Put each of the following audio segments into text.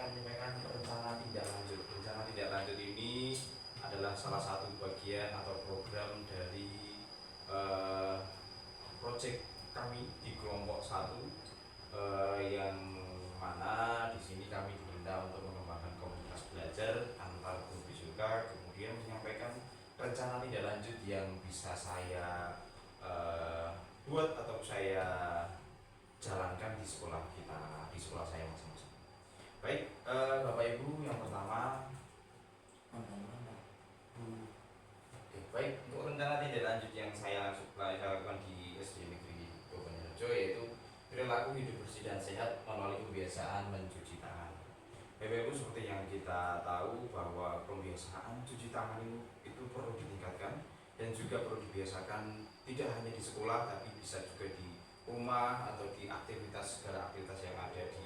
akan menyampaikan rencana tindak lanjut. Rencana tindak lanjut ini adalah salah satu bagian atau program dari proyek kami di kelompok 1, yang mana di sini kami diminta untuk mengembangkan komunitas belajar antar guru BSUK, kemudian menyampaikan rencana tindak lanjut yang bisa saya buat atau saya jalankan di sekolah kita, di sekolah saya masing-masing. Baik, Bapak Ibu, yang pertama, baik, untuk rencana tindak lanjut yang saya lakukan di SD Negeri Bobonerejo yaitu perilaku hidup bersih dan sehat melalui kebiasaan mencuci tangan. Bapak Ibu, seperti yang kita tahu bahwa pembiasaan cuci tangan itu perlu ditingkatkan dan juga perlu dibiasakan tidak hanya di sekolah tapi bisa juga di rumah atau di segala aktivitas yang ada di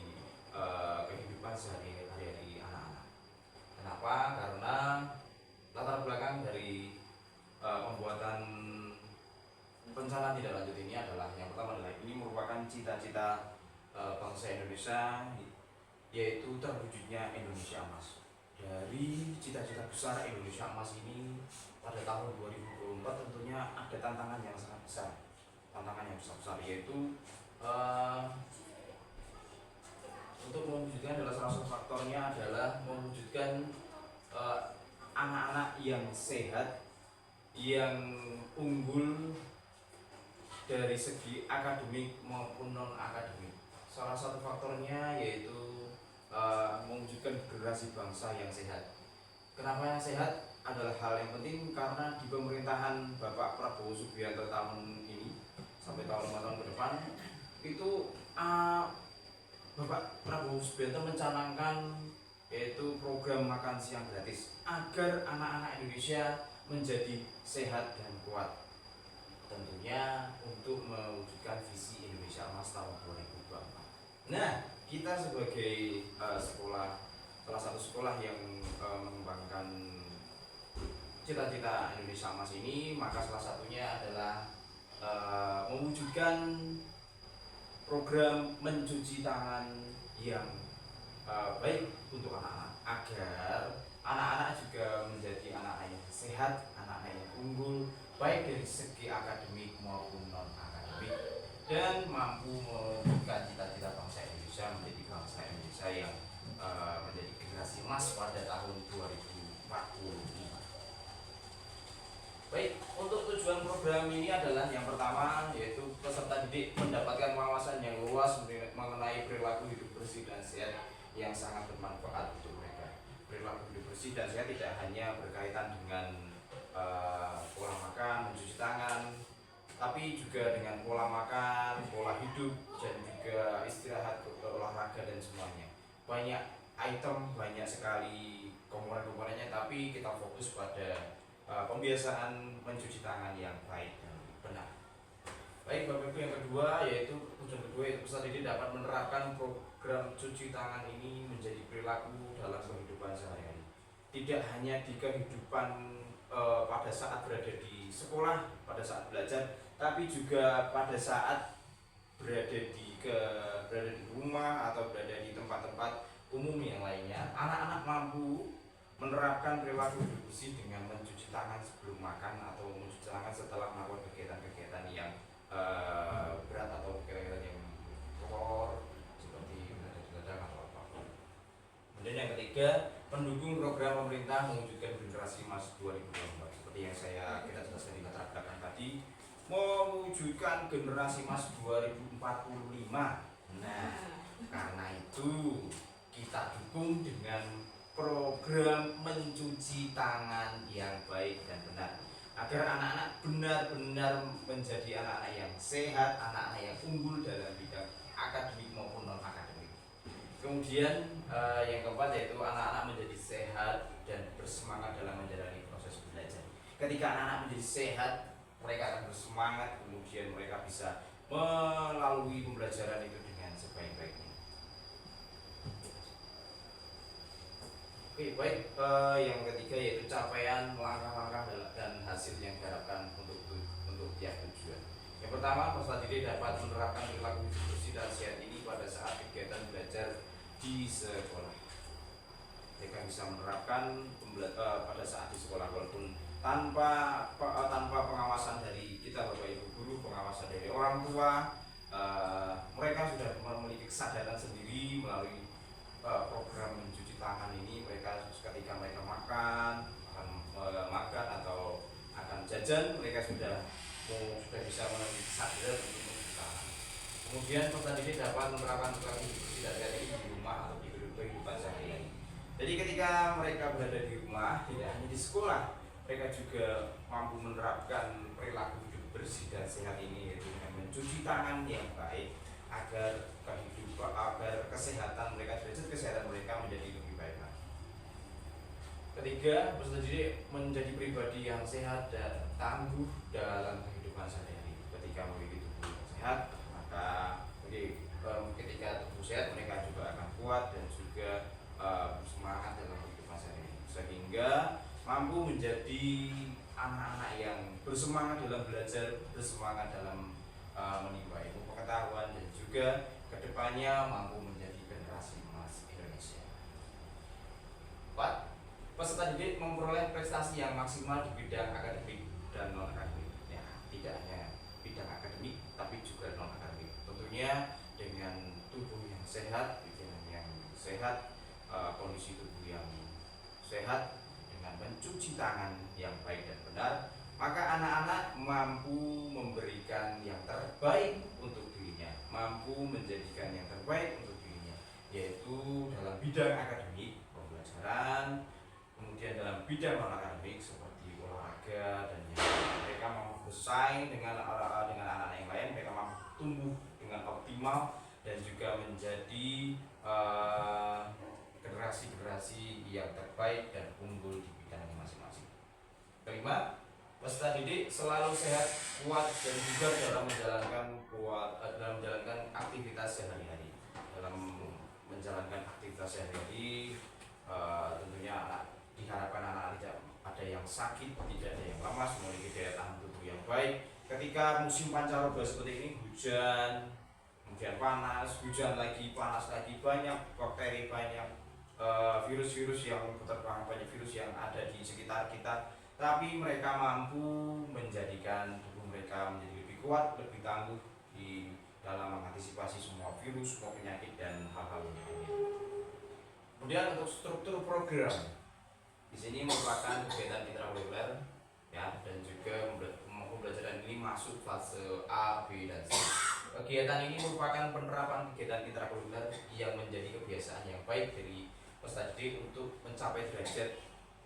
kehidupan sehari-hari anak-anak. Kenapa? Karena latar belakang dari pembuatan rencana tindak lanjut ini adalah, yang pertama adalah ini merupakan cita-cita bangsa Indonesia, yaitu terwujudnya Indonesia Emas. Dari cita-cita besar Indonesia Emas ini pada tahun 2024 tentunya ada tantangan yang sangat besar, yaitu untuk mewujudkan adalah salah satu faktornya adalah mewujudkan anak-anak yang sehat, yang unggul dari segi akademik maupun non akademik. Salah satu faktornya yaitu mewujudkan generasi bangsa yang sehat. Kenapa yang sehat adalah hal yang penting karena di pemerintahan Bapak Prabowo Subianto tahun ini sampai tahun 5 tahun ke depan itu Bapak Prabowo Subianto mencanangkan yaitu program makan siang gratis agar anak-anak Indonesia menjadi sehat dan kuat. Tentunya untuk mewujudkan visi Indonesia Emas tahun 2024. Nah, kita sebagai salah satu sekolah yang mengembangkan cita-cita Indonesia Emas ini, maka salah satunya adalah mewujudkan program mencuci tangan yang baik untuk anak-anak, agar anak-anak juga menjadi anak-anak yang sehat, anak-anak yang unggul baik dari segi akademik maupun non akademik, dan mampu mewujudkan cita-cita bangsa Indonesia menjadi bangsa Indonesia yang menjadi generasi emas pada tahun 2045. Baik, untuk tujuan program ini adalah yang pertama yaitu peserta didik mendapatkan wawasan yang luas mengenai perilaku hidup bersih dan sehat yang sangat bermanfaat untuk mereka. Perilaku hidup bersih dan sehat tidak hanya berkaitan dengan pola makan, mencuci tangan, tapi juga dengan pola makan, pola hidup, dan juga istirahat, olahraga, dan semuanya. Banyak item, banyak sekali komponen-komponennya, tapi kita fokus pada pembiasaan mencuci tangan yang baik dan benar. Baik, Bapak Ibu, yang kedua yaitu tujuan kedua yaitu peserta didik dapat menerapkan program cuci tangan ini menjadi perilaku dalam kehidupan sehari-hari. Tidak hanya di kehidupan pada saat berada di sekolah, pada saat belajar, tapi juga pada saat berada di rumah atau berada di tempat-tempat umum yang lainnya. Anak-anak mampu menerapkan perilaku hidup bersih dengan mencuci tangan sebelum makan atau mencuci tangan setelah melakukan kegiatan-kegiatan yang berat atau kegiatan yang kotor seperti belajar atau apapun. Kemudian yang ketiga, mendukung program pemerintah mewujudkan generasi emas 2024. Seperti yang kita jelaskan di latar belakang tadi, mewujudkan generasi emas 2045. Nah, karena itu kita dukung dengan program mencuci tangan yang baik dan benar, agar anak-anak benar-benar menjadi anak-anak yang sehat, anak-anak yang unggul dalam bidang akademik maupun non akademik. Kemudian yang keempat yaitu anak-anak menjadi sehat dan bersemangat dalam menjalani proses belajar. Ketika anak-anak menjadi sehat, mereka akan bersemangat, kemudian mereka bisa melalui pembelajaran itu dengan sebaik-baiknya. Oke, baik, yang ketiga yaitu capaian langkah-langkah dan hasil yang diharapkan untuk tiap tujuan. Yang pertama, peserta didik dapat menerapkan perilaku hidup bersih dan sehat ini pada saat kegiatan belajar di sekolah. bisa menerapkan pada saat di sekolah, walaupun tanpa pengawasan dari kita Bapak Ibu guru, pengawasan dari orang tua. Mereka sudah memiliki kesadaran sendiri melalui program mencuci tangan ini. Mereka ketika mereka makan atau akan jajan, mereka sudah bisa memiliki kesadaran untuk mencuci tangan. Kemudian peserta didik dapat menerapkan perilaku bersih dan sehat ini di rumah atau di kehidupan sehari-hari. Jadi ketika mereka berada di rumah, tidak hanya di sekolah, mereka juga mampu menerapkan perilaku hidup bersih dan sehat ini, yaitu dengan mencuci tangan yang baik agar kesehatan mereka, derajat kesehatan mereka menjadi lebih baik lagi. Ketiga, peserta didik menjadi pribadi yang sehat dan tangguh dalam kehidupan sehari-hari. Ketika memiliki tubuh yang sehat, maka ketika tubuh sehat mereka juga akan kuat dan juga semangat dalam kehidupan sehari-hari, sehingga mampu menjadi anak-anak yang bersemangat dalam belajar, bersemangat dalam menimba ilmu pengetahuan, dan juga kedepannya mampu menjadi generasi emas Indonesia. 4. Peserta didik memperoleh prestasi yang maksimal di bidang akademik dan non akademik. Ya, tidak hanya bidang akademik, tapi juga non akademik. Tentunya dengan tubuh yang sehat, pikiran yang sehat, kondisi tubuh yang sehat, dengan mencuci tangan yang baik dan benar, maka anak-anak mampu memberikan yang terbaik untuk dirinya, mampu menjadikan yang terbaik untuk dirinya, yaitu dalam bidang akademik, pembelajaran, kemudian dalam bidang non akademik seperti olahraga dan yang lain. Mereka mampu bersaing dengan anak-anak yang lain, mereka mampu tumbuh dengan optimal dan juga menjadi generasi-generasi yang terbaik dan unggul di bidangnya masing-masing. Kelima, peserta didik selalu sehat, kuat, dan juga dalam menjalankan aktivitas sehari-hari. Dalam menjalankan aktivitas sehari-hari, tentunya diharapkan anak-anak tidak ada yang sakit, tidak ada yang lemas, memiliki daya tahan tubuh yang baik. Ketika musim pancaroba seperti ini, hujan, kemudian panas, hujan lagi, panas lagi, banyak bakteri, banyak virus-virus yang berterbangan, banyak virus yang ada di sekitar kita, tapi mereka mampu menjadikan tubuh mereka menjadi lebih kuat, lebih tangguh di dalam mengantisipasi semua virus, semua penyakit, dan hal-hal lainnya. Kemudian untuk struktur program, di sini merupakan kegiatan intrakurikuler, ya, dan juga pembelajaran ini masuk fase A, B, dan C. Kegiatan ini merupakan penerapan kegiatan intrakurikuler yang menjadi kebiasaan yang baik dari peserta didik untuk mencapai derajat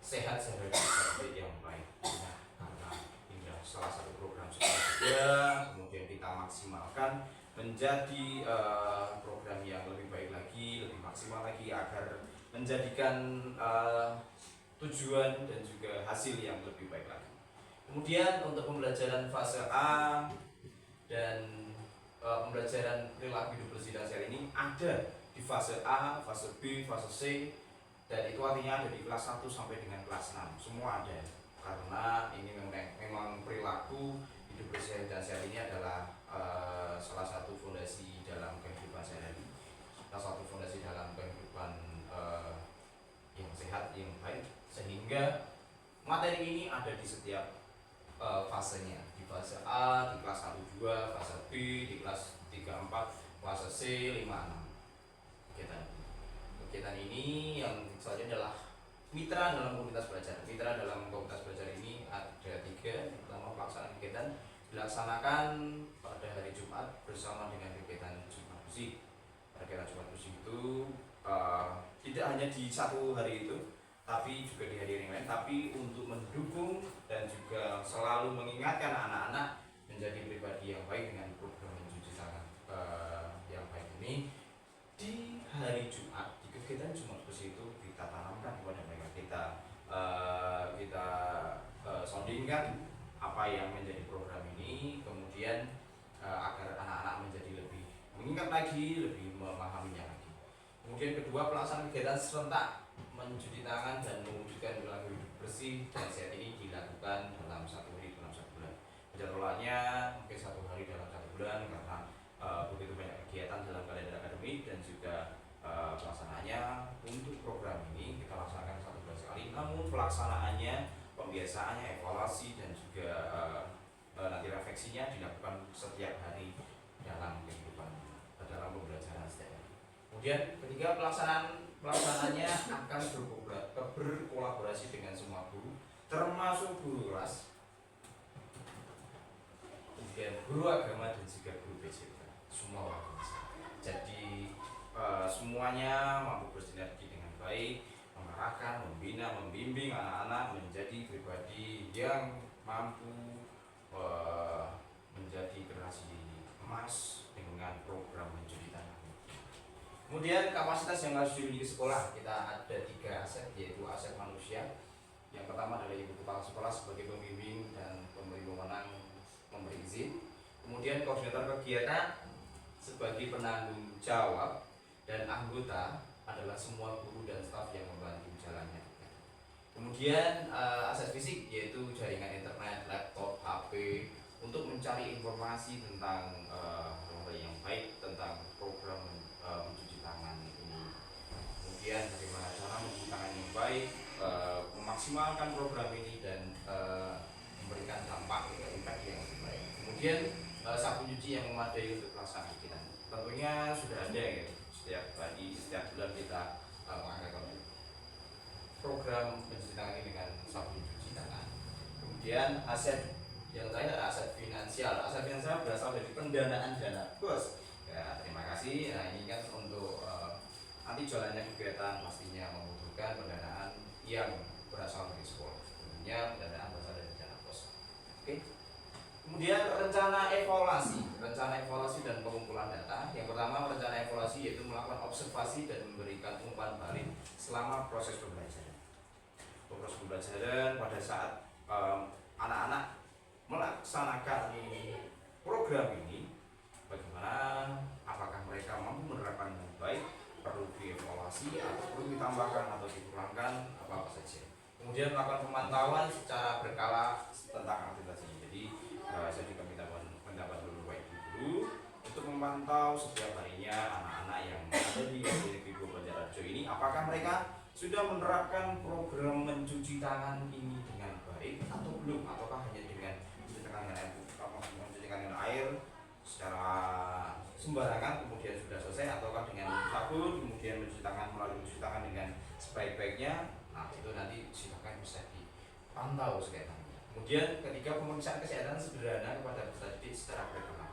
sehat sehari-hari yang baik. Nah, karena ini salah satu program sekolah juga, kemudian kita maksimalkan menjadi program yang lebih baik lagi, lebih maksimal lagi, agar menjadikan tujuan dan juga hasil yang lebih baik lagi. Kemudian untuk pembelajaran fase A dan pembelajaran perilaku hidup bersih dan sehat ini ada di fase A, fase B, fase C, dan itu artinya ada di kelas 1 sampai dengan kelas 6, semua ada, karena ini memang perilaku hidup bersih dan sehat ini adalah salah satu fondasi dalam kehidupan sehari-hari, salah satu fondasi dalam kehidupan yang sehat, yang baik, sehingga materi ini ada di setiap fasenya, di fase A, di kelas 1, 2, fase B, di kelas 3, 4, fase C, 5, 6. Kegiatan ini yang selanjutnya adalah mitra dalam komunitas belajar. Mitra dalam komunitas belajar ini ada 3. Yang pertama, pelaksanaan kegiatan dilaksanakan pada hari Jumat bersama dengan kegiatan Jumat Bersih. Pada kegiatan Jumat Bersih itu tidak hanya di satu hari itu, tapi juga di hari yang lain, tapi untuk mendukung dan juga selalu mengingatkan anak-anak menjadi pribadi yang baik dengan program mencuci tangan yang baik ini. Di hari Jumat, di kegiatan Jumat Bersih itu kita tanamkan kepada mereka, kita soundingkan apa yang menjadi program ini, kemudian agar anak-anak menjadi lebih mengingat lagi, lebih memahaminya lagi. Kemudian kedua, pelaksanaan kegiatan serentak mencuci tangan dan mewujudkan perilaku hidup bersih dan sehat ini dilakukan dalam 1 hari dalam 1 bulan. Jadwalnya mungkin 1 hari dalam 1 bulan, karena begitu banyak kegiatan dalam kalender akademik dan juga pelaksanaannya. Untuk program ini kita laksanakan pelaksanaannya, pembiasaannya, evaluasi dan juga nanti refleksinya dilakukan setiap hari dalam kehidupan dalam pembelajaran STM. Kemudian ketiga, pelaksanaannya akan berkolaborasi dengan semua guru, termasuk guru kelas, kemudian guru agama dan juga guru BCK, semua warga. Jadi semuanya mampu bersinergi dengan baik, mengarahkan, membina, membimbing anak-anak menjadi pribadi yang mampu menjadi generasi emas dengan program mencuci tangan. Kemudian kapasitas yang harus dimiliki sekolah, kita ada 3 aset, yaitu aset manusia. Yang pertama adalah ibu kepala sekolah sebagai pembimbing dan pemberi wewenang memberi izin. Kemudian koordinator kegiatan sebagai penanggung jawab, dan anggota adalah semua guru dan staf yang membantu jalannya. Kemudian aset fisik yaitu jaringan internet, laptop, HP untuk mencari informasi tentang hal yang baik tentang program mencuci tangan ini. Kemudian bagaimana cara mencuci tangan yang baik, memaksimalkan program ini dan memberikan dampak impact yang lebih baik. Kemudian sabun cuci yang memadai untuk pelaksanaan kita. Tentunya sudah ada ya, setiap bulan kita mengangkat program mencuci tangan ini dengan sabun cuci tangan. Kemudian aset yang terakhir adalah aset finansial. Aset finansial berasal dari pendanaan dana bos. Ya, terima kasih. Nah, ini kan untuk nanti jalannya kegiatan pastinya membutuhkan pendanaan yang berasal dari sekolah. Tentunya pendanaan berasal dari dana bos. Oke. Kemudian rencana evaluasi dan pengumpulan data. Yang pertama, rencana evaluasi yaitu melakukan observasi dan memberikan umpan balik selama proses pembelajaran. Proses pembelajaran pada saat anak-anak melaksanakan program ini, bagaimana, apakah mereka mampu menerapkan dengan baik, perlu dievaluasi atau perlu ditambahkan atau dikurangkan apa saja. Kemudian melakukan pemantauan secara berkala tentang aktivitas ini. Jadi saya juga minta pendapat dulu baik guru untuk memantau setiap harinya anak-anak yang ada di SD Negeri 2 Banjarnegara ini, apakah mereka sudah menerapkan program mencuci tangan ini dengan baik atau belum, ataukah hanya dengan mencuci tangan dengan air secara sembarangan kemudian sudah selesai, ataukah dengan sabun kemudian mencuci tangan melalui mencuci tangan dengan sebaik-baiknya. Nah, itu nanti silakan bisa dipantau sekali. Kemudian ketiga, pemeriksaan kesehatan sederhana kepada peserta didik secara berkala.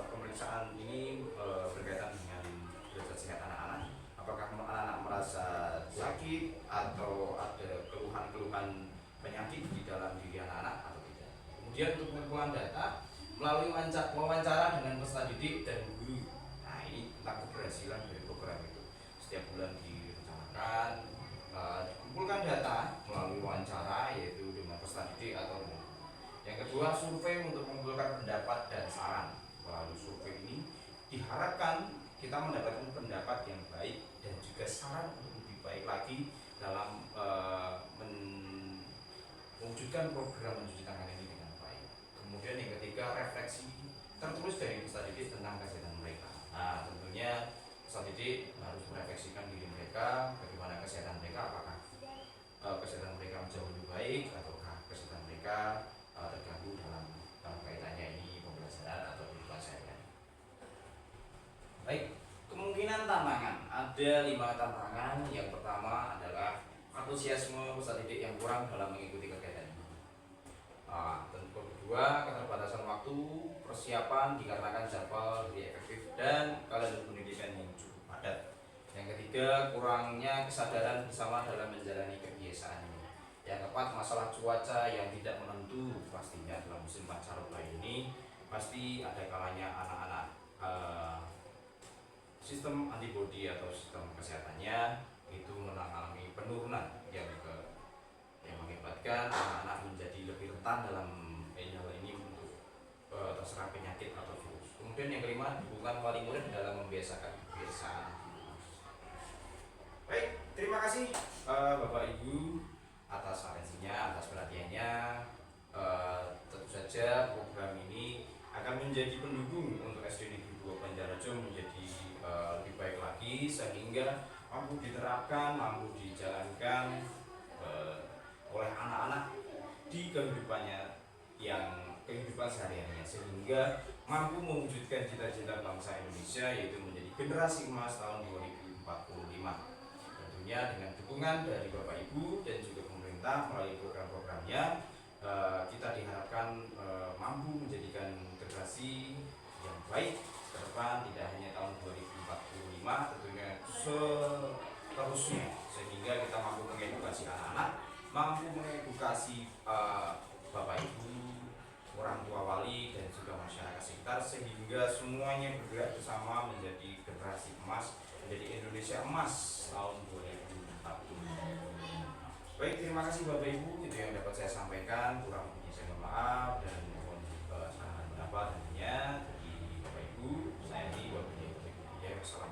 Pemeriksaan ini berkaitan dengan derajat sehat anak-anak. Apakah anak-anak merasa sakit atau ada keluhan-keluhan penyakit di dalam diri anak-anak atau tidak. Kemudian untuk pengumpulan data melalui wawancara dengan peserta didik dan guru. Nah, ini tentang keberhasilan dari program itu. Setiap bulan direncanakan, dikumpulkan data melalui wawancara yaitu dengan peserta didik atau guru. Yang kedua, survei untuk mengumpulkan pendapat dan saran. Melalui survei ini diharapkan kita mendapatkan pendapat yang baik dan juga saran untuk lebih baik lagi dalam mewujudkan program mencuci tangan ini dengan baik. Kemudian yang ketiga, refleksi tertulis dari peserta didik tentang kesehatan mereka. Nah, tentunya peserta didik harus merefleksikan diri mereka, bagaimana kesehatan mereka, apakah kesehatan mereka jauh lebih baik ataukah kesehatan mereka terganggu dalam kaitannya ini pembelajaran atau kehidupan sehari-hari. Baik, kemungkinan tantangan ada 5 tantangan. Yang pertama adalah antusiasme peserta didik yang kurang dalam mengikuti kegiatan ini. Tentu kedua, keterbatasan waktu persiapan dikarenakan jadwal jadi efektif dan kalender pendidikan yang cukup padat. Yang ketiga, kurangnya kesadaran bersama dalam menjalani kebiasaan ini. Yang keempat, masalah cuaca yang tidak menentu. Pastinya dalam musim pancaroba ini pasti ada kalanya anak-anak sistem antibodi atau sistem kesehatannya itu mengalami penurunan yang mengakibatkan anak-anak menjadi lebih rentan dalam hal ini untuk terserang penyakit atau virus. Kemudian yang kelima, dukungan wali murid dalam membiasakan kebiasaan. Baik, terima kasih Bapak Ibu atas atensinya, atas perhatiannya. Tentu saja program ini akan menjadi pendukung untuk SD Negeri 2 Banjarnegara menjadi lebih baik lagi sehingga mampu diterapkan, mampu dijalankan di kehidupan sehari-harinya, sehingga mampu mewujudkan cita-cita bangsa Indonesia, yaitu menjadi generasi emas tahun 2045. Tentunya dengan dukungan dari Bapak Ibu dan juga pemerintah melalui program-programnya, kita diharapkan mampu menjadikan generasi yang baik ke depan, tidak hanya tahun 2045, tentunya seterusnya, sehingga kita mampu mengedukasi anak-anak, mampu mengedukasi Bapak Ibu, orang tua wali, dan juga masyarakat sekitar, sehingga semuanya bergerak bersama menjadi generasi emas, menjadi Indonesia emas tahun 2045. Baik, terima kasih Bapak Ibu, itu yang dapat saya sampaikan. Kurang lebihnya saya mohon maaf dan mohon saran pendapat tentunya dari Bapak Ibu. Saya di Wabillahi Taufiq. Wassalamualaikum.